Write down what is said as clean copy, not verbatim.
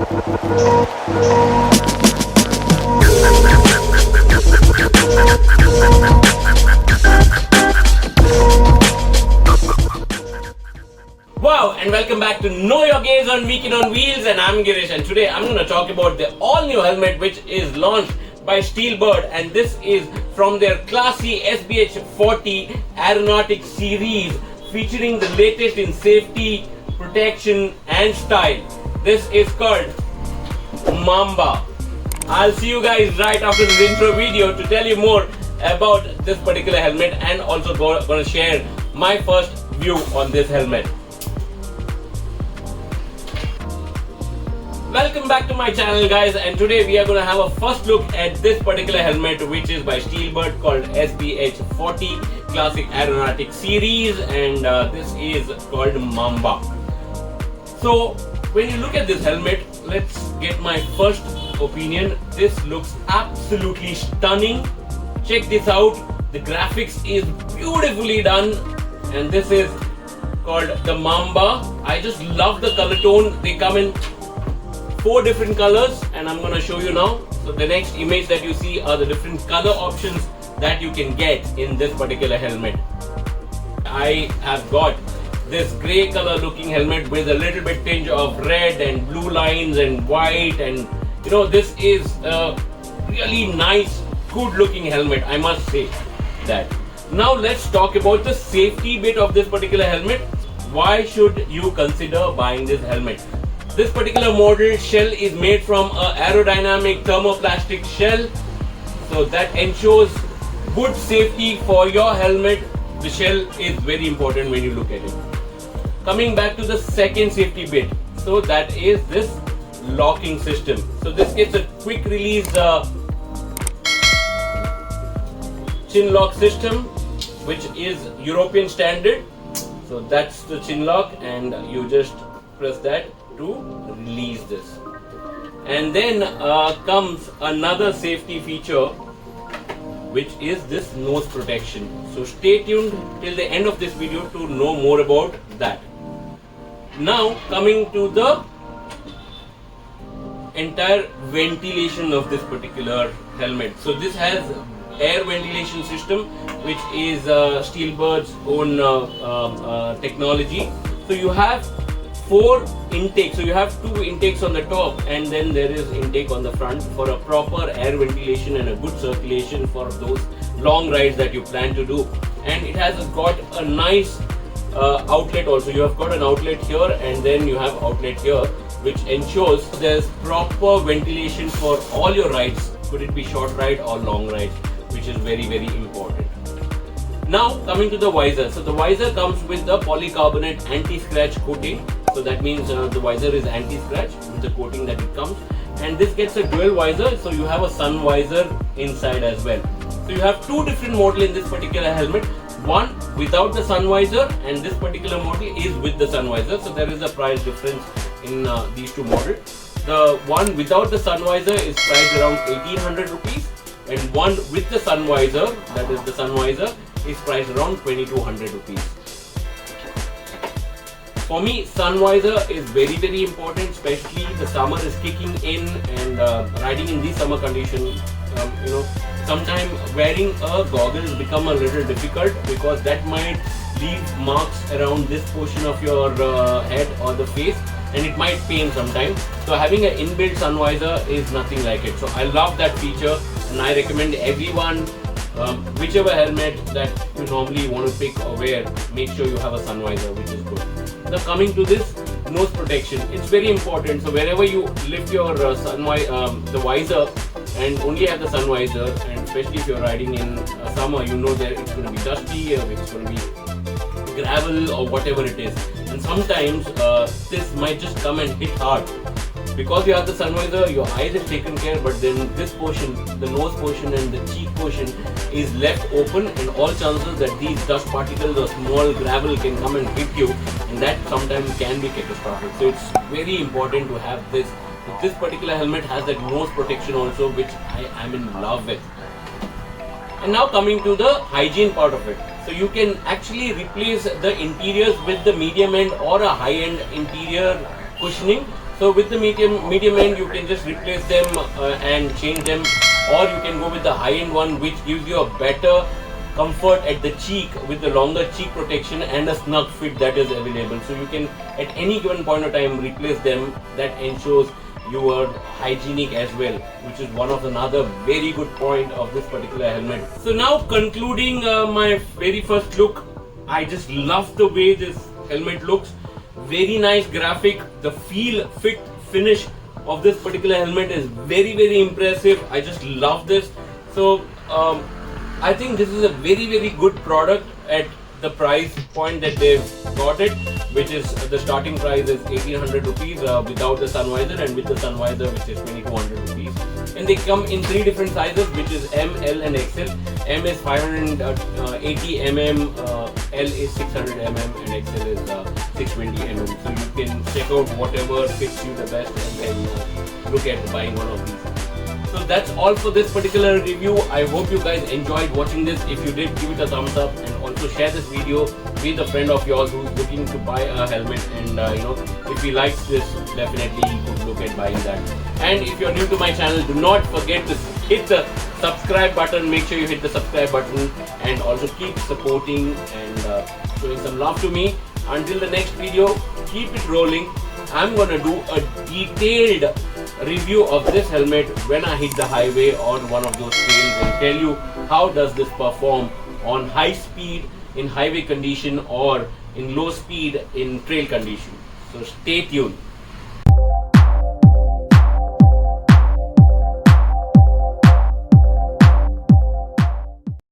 Wow, and welcome back to Know Your Gaze on Weekend on Wheels, and I'm Girish, and today I'm going to talk about the all-new helmet which is launched by Steelbird, and this is from their classy SBH-40 Aeronautics Series, featuring the latest in safety, protection and style. This is called Mamba. I'll see you guys right after this intro video to tell you more about this particular helmet, and also going to share my first view on this helmet. Welcome back to my channel, guys, and today we are going to have a first look at this particular helmet which is by Steelbird, called SBH-40 Classic Aeronautics Series, and this is called Mamba. So when you look at this helmet, let's get my first opinion. This looks absolutely stunning. Check this out. The graphics is beautifully done, and this is called the Mamba. I just love the color tone. They come in 4 different colors, and I'm going to show you now. So the next image that you see are the different color options that you can get in this particular helmet. I have got this grey color looking helmet with a little bit tinge of red and blue lines and white, and you know, this is a really nice, good looking helmet, I must say that. Now let's talk about the safety bit of this particular helmet. Why should you consider buying this helmet? This particular model shell is made from an aerodynamic thermoplastic shell, so that ensures good safety for your helmet. The shell is very important when you look at it. Coming back to the second safety bit, so that is this locking system. So this gets a quick release chin lock system, which is European standard. So that's the chin lock, and you just press that to release this. And then comes another safety feature, which is this nose protection. So stay tuned till the end of this video to know more about that. Now coming to the entire ventilation of this particular helmet. So this has air ventilation system, which is Steelbird's own technology. So you have 4 intakes. So you have 2 intakes on the top, and then there is intake on the front for a proper air ventilation and a good circulation for those long rides that you plan to do. And it has got a nice outlet also. You have got an outlet here, and then you have outlet here, which ensures there's proper ventilation for all your rides, could it be short ride or long ride, which is very, very important. Now coming to the visor. So the visor comes with the polycarbonate anti-scratch coating. So that means the visor is anti-scratch with the coating that it comes, and this gets a dual visor, so you have a sun visor inside as well. So you have 2 different models in this particular helmet, one without the sun visor, and this particular model is with the sun visor. So there is a price difference in these 2 models. The one without the sun visor is priced around 1800 rupees, and one with the sun visor, that is the sun visor, is priced around 2200 rupees. For me, sun visor is very, very important, especially the summer is kicking in, and riding in these summer conditions, you know, sometimes wearing a goggles become a little difficult, because that might leave marks around this portion of your head or the face, and it might pain sometimes. So having an inbuilt sun visor is nothing like it. So I love that feature, and I recommend everyone, whichever helmet that you normally want to pick or wear, make sure you have a sun visor, which is good. Now coming to this nose protection, it's very important. So wherever you lift your the visor and only have the sun visor, and especially if you're riding in summer, you know that it's going to be dusty, it's going to be gravel or whatever it is, and sometimes this might just come and hit hard. Because you have the sun visor, your eyes is taken care, but then this portion, the nose portion and the cheek portion, is left open, and all chances that these dust particles or small gravel can come and hit you, and that sometimes can be catastrophic. So it's very important to have this. This particular helmet has that nose protection also, which I am in love with. And now coming to the hygiene part of it. So you can actually replace the interiors with the medium end or a high end interior cushioning. So with the medium end, you can just replace them and change them, or you can go with the high end one, which gives you a better comfort at the cheek with the longer cheek protection and a snug fit that is available. So you can at any given point of time replace them. That ensures you are hygienic as well, which is one of another very good point of this particular helmet. So now concluding my very first look, I just love the way this helmet looks. Very nice graphic. The feel, fit, finish of this particular helmet is very impressive. I just love this. So I think this is a very good product at the price point that they've got it, which is the starting price is 1800 rupees without the sun visor, and with the sun visor, which is 2200 rupees. And they come in 3 different sizes, which is M, L and XL. M is 580 mm, L is 600 mm and XL is 620 mm. So you can check out whatever fits you the best and then look at buying one of these. So that's all for this particular review. I hope you guys enjoyed watching this. If you did, give it a thumbs up and also share this video with a friend of yours who's looking to buy a helmet, and if he likes this, definitely you could look at buying that. And if you're new to my channel, do not forget to hit the subscribe button. Make sure you hit the subscribe button and also keep supporting and showing some love to me. Until the next video, keep it rolling. I'm gonna do a detailed review of this helmet when I hit the highway on one of those trails and tell you how does this perform on high speed in highway condition or in low speed in trail condition. So stay tuned.